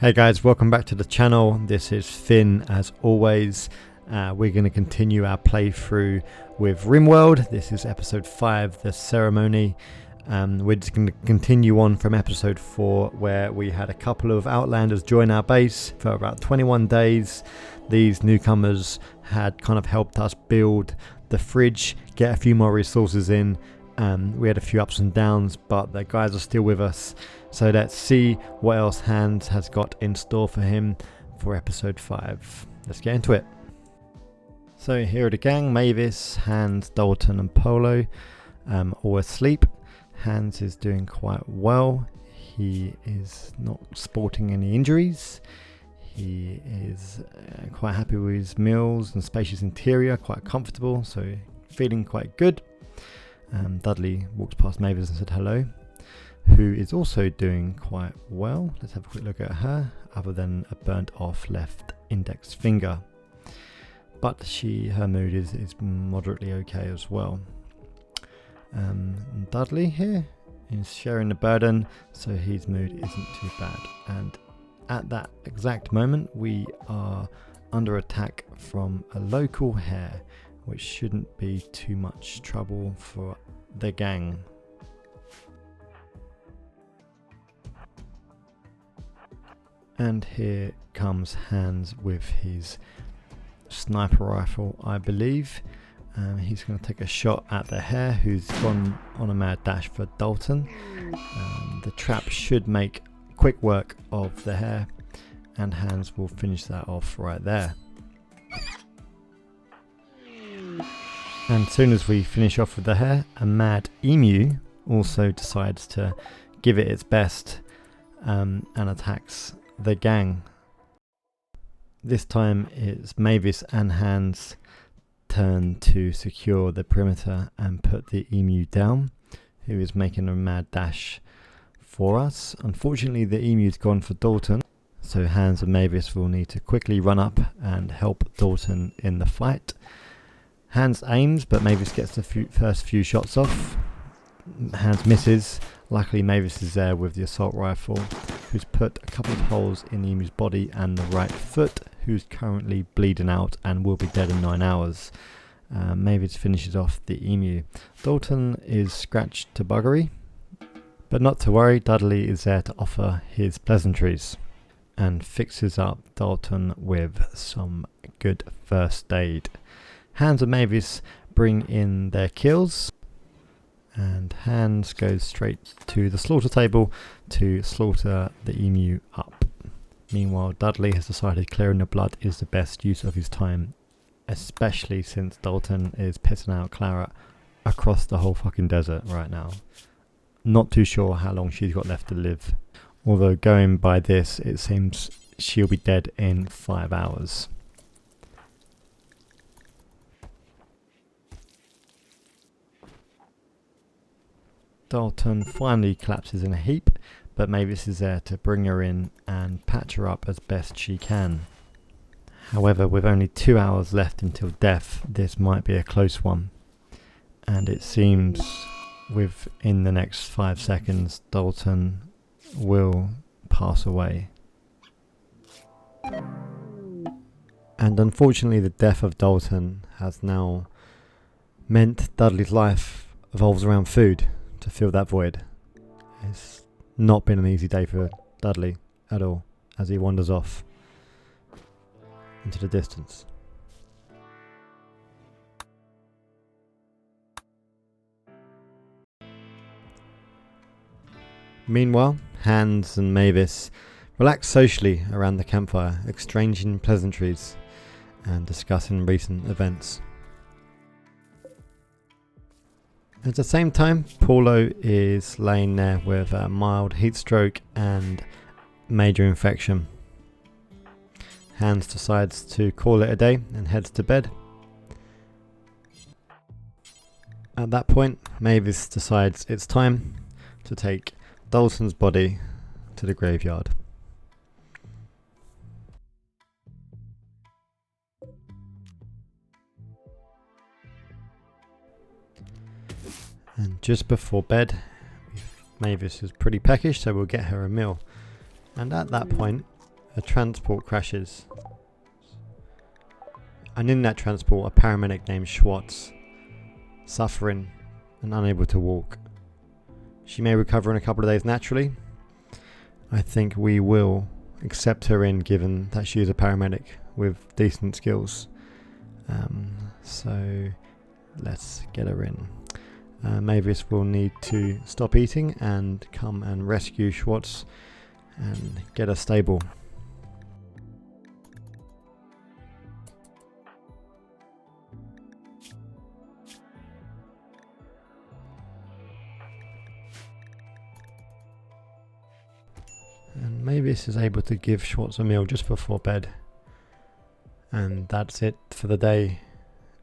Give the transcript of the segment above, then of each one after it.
Hey guys, welcome back to the channel. This is Finn as always. We're going to continue our playthrough with RimWorld. This is episode 5, the ceremony. We're just going to continue on from episode 4 where we had a couple of outlanders join our base for about 21 days. These newcomers had kind of helped us build the fridge, get a few more resources in. We had a few ups and downs, but the guys are still with us. So let's see what else Hans has got in store for him for episode 5. Let's get into it. So here are the gang: Mavis, Hans, Dalton and Polo, all asleep. Hans is doing quite well. He is not sporting any injuries. He is quite happy with his meals and spacious interior, quite comfortable, so feeling quite good. Dudley walked past Mavis and said hello, who is also doing quite well. Let's have a quick look at her, other than a burnt off left index finger. But her mood is moderately okay as well. Dudley here is sharing the burden, so his mood isn't too bad. And at that exact moment, we are under attack from a local hare, which shouldn't be too much trouble for the gang. And here comes Hans with his sniper rifle, I believe. He's going to take a shot at the hare, who's gone on a mad dash for Dalton. The trap should make quick work of the hare, and Hans will finish that off right there. And as soon as we finish off with the hare, a mad emu also decides to give it its best and attacks the gang. This time it's Mavis and Hans' turn to secure the perimeter and put the emu down, who is making a mad dash for us. Unfortunately, the emu's gone for Dalton, so Hans and Mavis will need to quickly run up and help Dalton in the fight. Hans aims, but Mavis gets the first few shots off. Hans misses. Luckily Mavis is there with the assault rifle, who's put a couple of holes in the emu's body and the right foot, who's currently bleeding out and will be dead in 9 hours. Mavis finishes off the emu. Dalton is scratched to buggery, but not to worry, Dudley is there to offer his pleasantries and fixes up Dalton with some good first aid. Hans and Mavis bring in their kills, and Hans goes straight to the slaughter table to slaughter the emu up. Meanwhile, Dudley has decided clearing the blood is the best use of his time, especially since Dalton is pissing out Clara across the whole fucking desert right now. Not too sure how long she's got left to live, although going by this, it seems she'll be dead in 5 hours. Dalton finally collapses in a heap, but Mavis is there to bring her in and patch her up as best she can. However, with only 2 hours left until death, this might be a close one, and it seems within the next 5 seconds Dalton will pass away. And unfortunately, the death of Dalton has now meant Dudley's life revolves around food to fill that void. It's not been an easy day for Dudley at all, as he wanders off into the distance. Meanwhile, Hans and Mavis relax socially around the campfire, exchanging pleasantries and discussing recent events. At the same time, Paulo is laying there with a mild heat stroke and major infection. Hans decides to call it a day and heads to bed. At that point, Mavis decides it's time to take Dalton's body to the graveyard. And just before bed, Mavis is pretty peckish, so we'll get her a meal. And at that point, A transport crashes, and in that transport a paramedic named Schwartz, suffering and unable to walk. She may recover in a couple of days naturally. I think we will accept her in, given that she is a paramedic with decent skills. So let's get her in. Mavis will need to stop eating and come and rescue Schwartz and get her stable. And Mavis is able to give Schwartz a meal just before bed. And that's it for the day.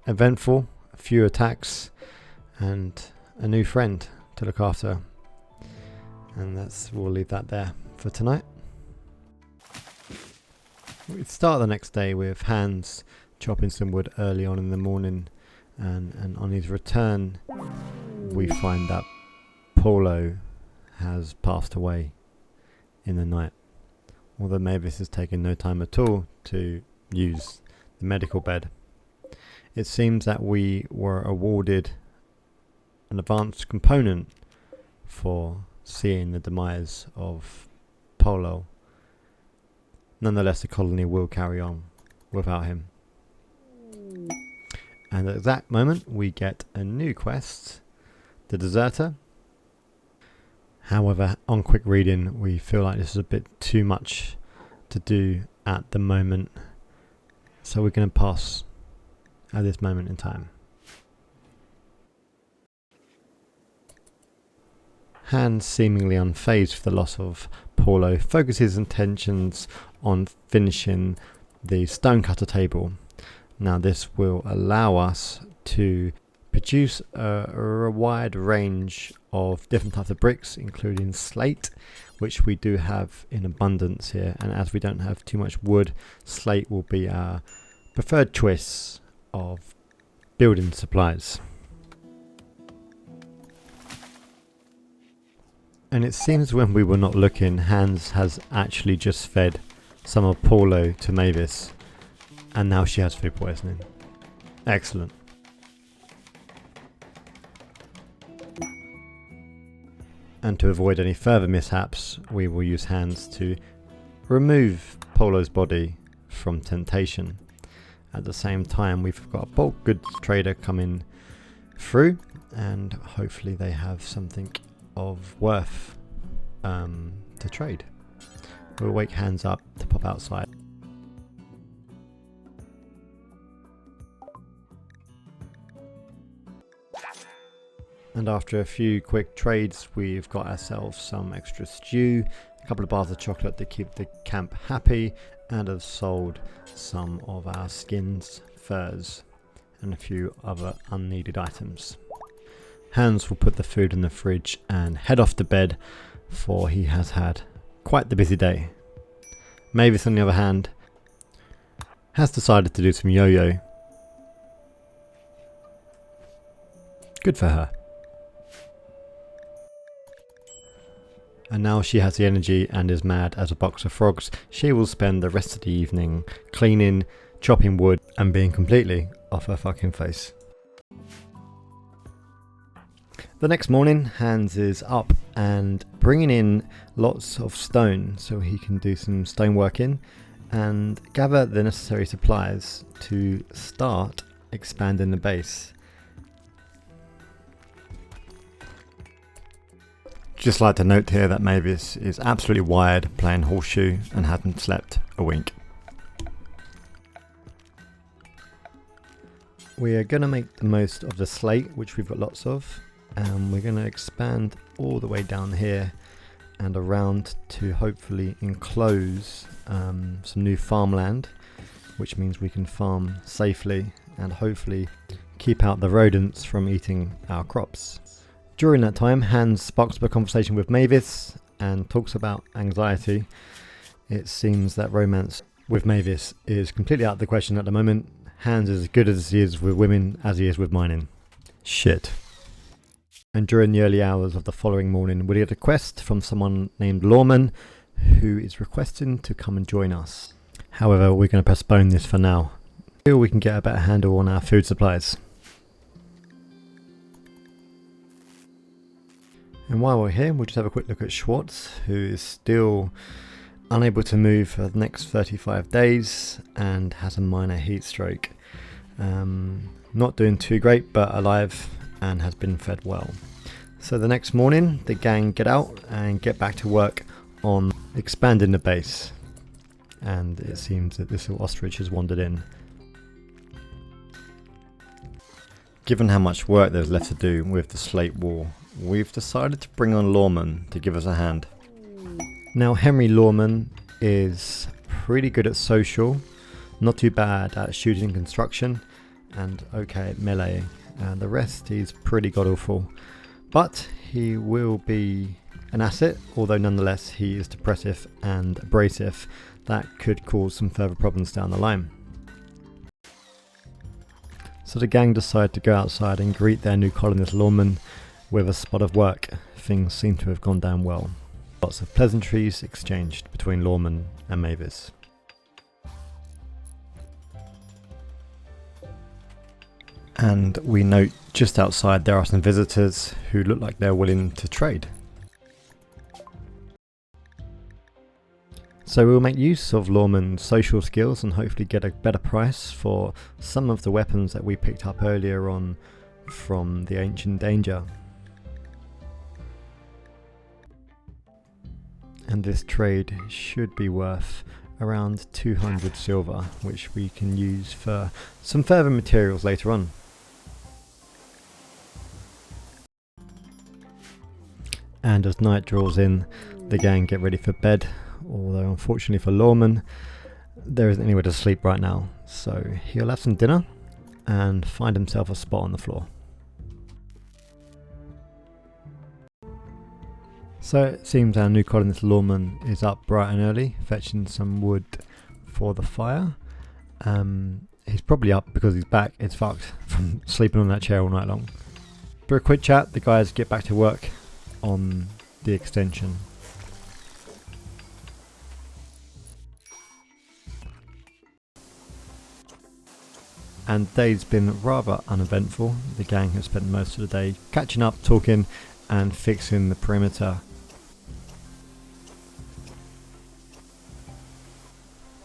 Eventful, a few attacks, and a new friend to look after. And we'll leave that there for tonight. We start the next day with Hans chopping some wood early on in the morning, and on his return we find that Paulo has passed away in the night, although Mavis has taken no time at all to use the medical bed. It seems that we were awarded an advanced component for seeing the demise of Paulo. Nonetheless, the colony will carry on without him. And at that moment we get a new quest, the Deserter. However, on quick reading we feel like this is a bit too much to do at the moment, so we're going to pass at this moment in time. Hans, seemingly unfazed with the loss of Paulo, focuses his intentions on finishing the stonecutter table. Now this will allow us to produce a wide range of different types of bricks, including slate, which we do have in abundance here, and as we don't have too much wood, slate will be our preferred choice of building supplies. And it seems when we were not looking, Hans has actually just fed some of Paulo to Mavis, and now she has food poisoning. Excellent. And to avoid any further mishaps, we will use Hans to remove Paulo's body from temptation. At the same time, we've got a bulk goods trader coming through, and hopefully they have something of worth to trade. We'll wake Hans up to pop outside. And after a few quick trades, we've got ourselves some extra stew, a couple of bars of chocolate to keep the camp happy, and have sold some of our skins, furs, and a few other unneeded items. Hans will put the food in the fridge and head off to bed, for he has had quite the busy day. Mavis, on the other hand, has decided to do some yo-yo. Good for her. And now she has the energy and is mad as a box of frogs. She will spend the rest of the evening cleaning, chopping wood, and being completely off her fucking face. The next morning, Hans is up and bringing in lots of stone so he can do some stoneworking and gather the necessary supplies to start expanding the base. Just like to note here that Mavis is absolutely wired playing horseshoe and hasn't slept a wink. We are going to make the most of the slate, which we've got lots of, and we're going to expand all the way down here and around to hopefully enclose some new farmland, which means we can farm safely and hopefully keep out the rodents from eating our crops. During that time, Hans sparks up a conversation with Mavis and talks about anxiety. It seems that romance with Mavis is completely out of the question at the moment. Hans is as good as he is with women as he is with mining. Shit. And during the early hours of the following morning, we get a quest from someone named Lawman, who is requesting to come and join us. However, we're going to postpone this for now, until we can get a better handle on our food supplies. And while we're here, we'll just have a quick look at Schwartz, who is still unable to move for the next 35 days and has a minor heat stroke. Not doing too great, but alive and has been fed well. So the next morning, the gang get out and get back to work on expanding the base. And it seems that this little ostrich has wandered in. Given how much work there's left to do with the slate wall, we've decided to bring on Lawman to give us a hand. Now, Henry Lawman is pretty good at social, not too bad at shooting and construction, and okay at melee. The rest he's pretty god-awful, but he will be an asset, although nonetheless he is depressive and abrasive. That could cause some further problems down the line. So the gang decide to go outside and greet their new colonist Lawman with a spot of work. Things seem to have gone down well. Lots of pleasantries exchanged between Lawman and Mavis. And we note just outside there are some visitors who look like they're willing to trade. So we'll make use of Lawman's social skills and hopefully get a better price for some of the weapons that we picked up earlier on from the Ancient Danger. And this trade should be worth around 200 silver, which we can use for some further materials later on. And as night draws in, the gang get ready for bed, although unfortunately for Lawman, there isn't anywhere to sleep right now, so he'll have some dinner and find himself a spot on the floor. So it seems our new colonist Lawman is up bright and early, fetching some wood for the fire. He's probably up because his back is fucked from sleeping on that chair all night long. For a quick chat, the guys get back to work on the extension. And the day's been rather uneventful. The gang has spent most of the day catching up, talking and fixing the perimeter.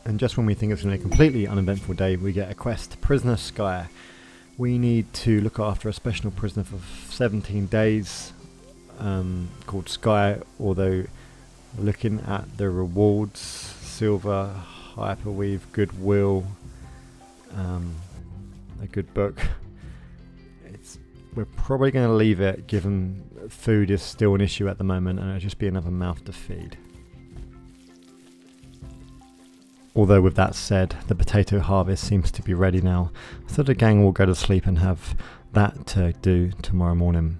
And just when we think it's going to be a completely uneventful day, we get a quest, Prisoner Sky. We need to look after a special prisoner for 17 days called Sky, although looking at the rewards, silver, hyperweave, goodwill, a good book, we're probably going to leave it given food is still an issue at the moment and it'll just be another mouth to feed. Although with that said, the potato harvest seems to be ready now, so the gang will go to sleep and have that to do tomorrow morning.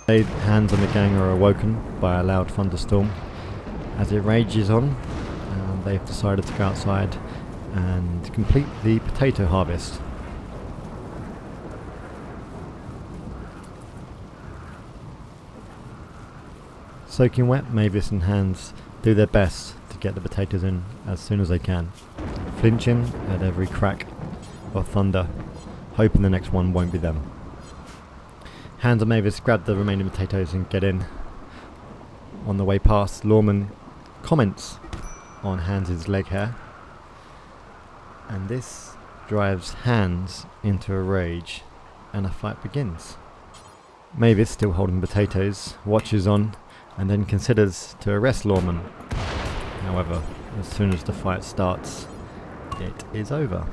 Hands on the gang are awoken by a loud thunderstorm. As it rages on, they've decided to go outside and complete the potato harvest. Soaking wet, Mavis and Hans do their best to get the potatoes in as soon as they can, flinching at every crack of thunder, hoping the next one won't be them. Hans and Mavis grab the remaining potatoes and get in. On the way past, Lawman comments on Hans's leg hair, and this drives Hans into a rage and a fight begins. Mavis, still holding potatoes, watches on and then considers to arrest Lawman. However, as soon as the fight starts, it is over.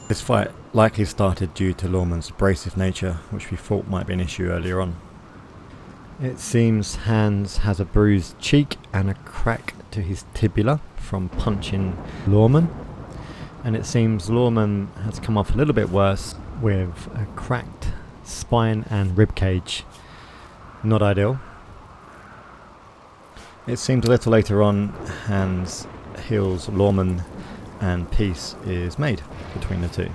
This fight likely started due to Lawman's abrasive nature, which we thought might be an issue earlier on. It seems Hans has a bruised cheek and a crack to his tibia from punching Lawman, and it seems Lawman has come off a little bit worse with a cracked spine and rib cage. Not ideal. It seems a little later on, Hans heals Lawman and peace is made between the two.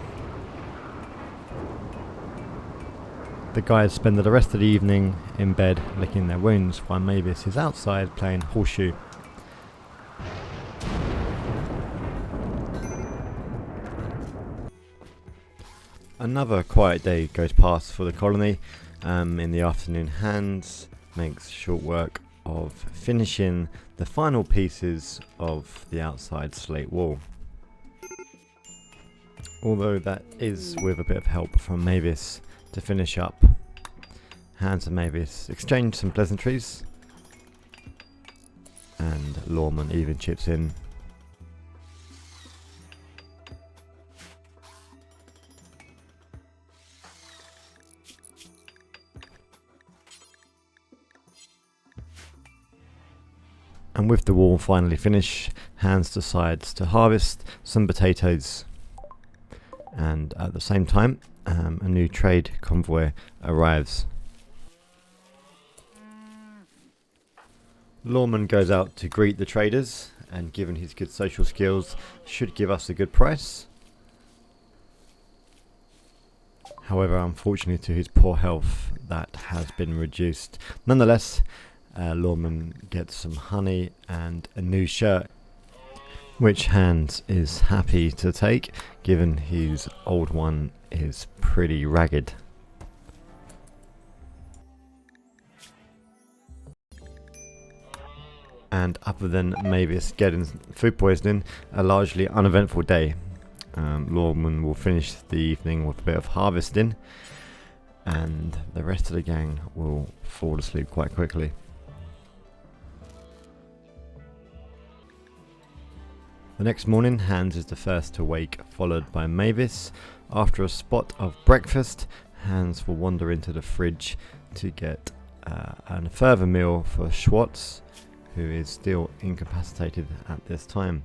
The guys spend the rest of the evening in bed licking their wounds while Mavis is outside playing horseshoe. Another quiet day goes past for the colony. In the afternoon, Hans makes short work of finishing the final pieces of the outside slate wall. Although that is with a bit of help from Mavis to finish up. Hans and Mavis exchange some pleasantries, and Lawman even chips in. And with the wall finally finished, Hans decides to harvest some potatoes. And at the same time, a new trade convoy arrives. Lawman goes out to greet the traders, and given his good social skills, should give us a good price. However, unfortunately to his poor health, that has been reduced. Nonetheless, Lawman gets some honey and a new shirt, which Hans is happy to take, given his old one is pretty ragged. And other than Mavis getting food poisoning, a largely uneventful day. Lawman will finish the evening with a bit of harvesting, and the rest of the gang will fall asleep quite quickly. The next morning, Hans is the first to wake, followed by Mavis. After a spot of breakfast, Hans will wander into the fridge to get a further meal for Schwartz, who is still incapacitated at this time.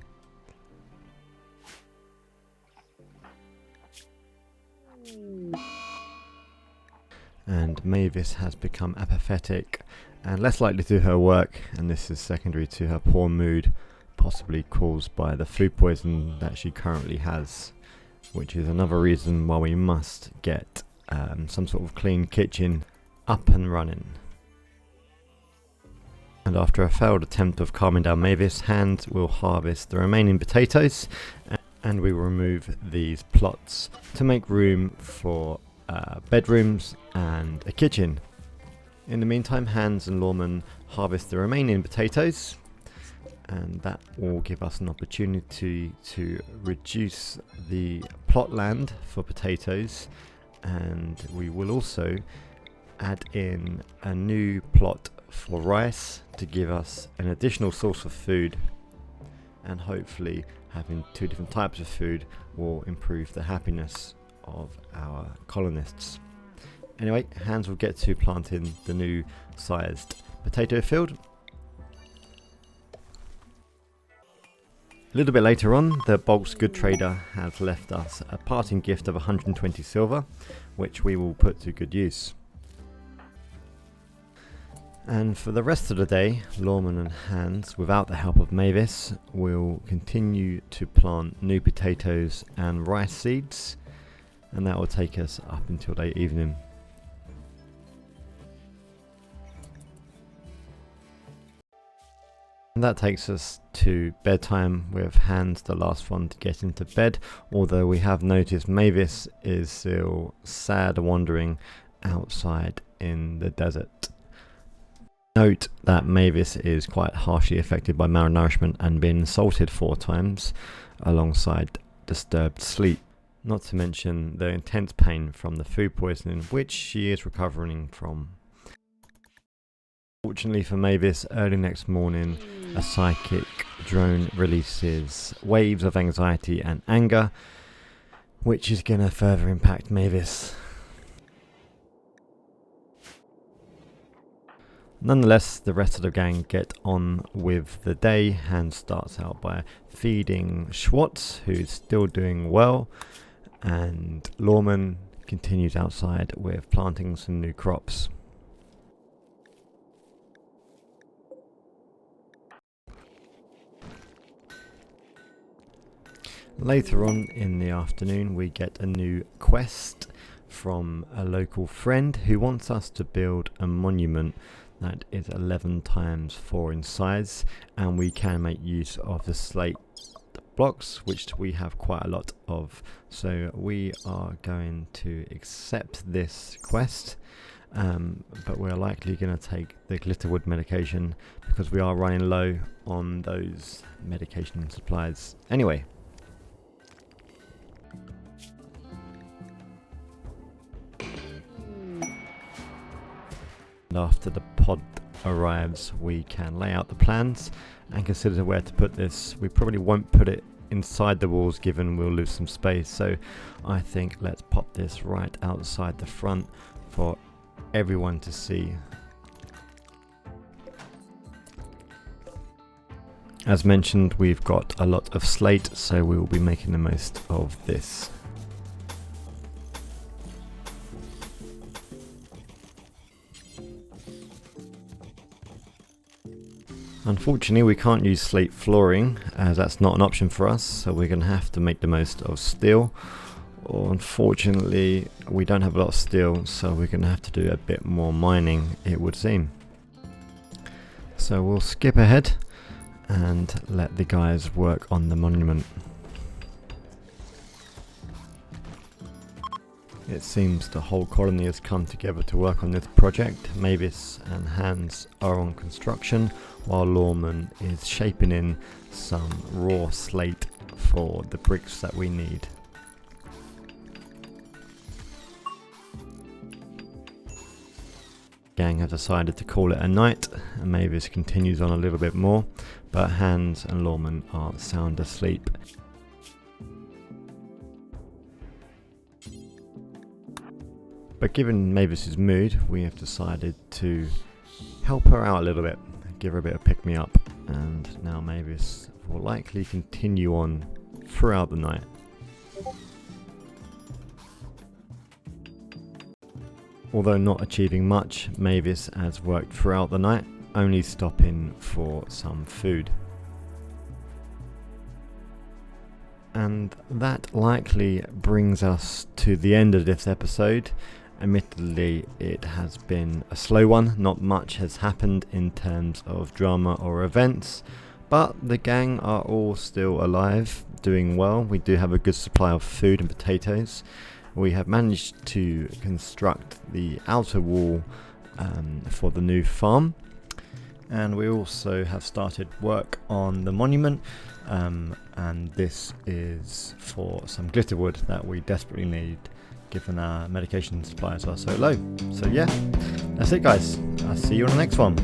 And Mavis has become apathetic and less likely to do her work, and this is secondary to her poor mood, possibly caused by the food poison that she currently has, which is another reason why we must get some sort of clean kitchen up and running. And after a failed attempt of calming down Mavis, Hans will harvest the remaining potatoes, and we will remove these plots to make room for bedrooms and a kitchen. In the meantime, Hans and Lawman harvest the remaining potatoes, and that will give us an opportunity to reduce the plot land for potatoes, and we will also add in a new plot for rice to give us an additional source of food, and hopefully having two different types of food will improve the happiness of our colonists. Anyway, Hans will get to planting the new sized potato field. A little bit later on, the bulk's good trader has left us a parting gift of 120 silver, which we will put to good use. And for the rest of the day, Lawman and Hans, without the help of Mavis, will continue to plant new potatoes and rice seeds, and that will take us up until late evening. And that takes us to bedtime, with Hans the last one to get into bed, although we have noticed Mavis is still sad wandering outside in the desert. Note that Mavis is quite harshly affected by malnourishment and being insulted 4 times, alongside disturbed sleep, not to mention the intense pain from the food poisoning, which she is recovering from. Fortunately for Mavis, early next morning, a psychic drone releases waves of anxiety and anger, which is going to further impact Mavis. Nonetheless, the rest of the gang get on with the day. Hans starts out by feeding Schwartz, who's still doing well, and Lawman continues outside with planting some new crops. Later on in the afternoon, we get a new quest from a local friend who wants us to build a monument that is 11 times 4 in size, and we can make use of the slate blocks, which we have quite a lot of. So we are going to accept this quest, but we're likely going to take the glitterwood medication because we are running low on those medication supplies anyway. And after the pod arrives, we can lay out the plans and consider where to put this. We probably won't put it inside the walls given we'll lose some space, so I think let's pop this right outside the front for everyone to see. As mentioned, we've got a lot of slate, so we will be making the most of this. Unfortunately, we can't use slate flooring as that's not an option for us, so we're going to have to make the most of steel. Or unfortunately, we don't have a lot of steel, so we're going to have to do a bit more mining, it would seem. So we'll skip ahead and let the guys work on the monument. It seems the whole colony has come together to work on this project. Mavis and Hans are on construction, while Lawman is shaping in some raw slate for the bricks that we need. Gang have decided to call it a night, and Mavis continues on a little bit more, but Hans and Lawman are sound asleep. But given Mavis's mood, we have decided to help her out a little bit, give her a bit of pick-me-up, and now Mavis will likely continue on throughout the night. Although not achieving much, Mavis has worked throughout the night, only stopping for some food. And that likely brings us to the end of this episode. Admittedly, it has been a slow one, not much has happened in terms of drama or events, but the gang are all still alive, doing well. We do have a good supply of food and potatoes. We have managed to construct the outer wall for the new farm, and we also have started work on the monument, and this is for some glitterwood that we desperately need given our medication supplies are so low. So yeah, that's it guys, I'll see you on the next one.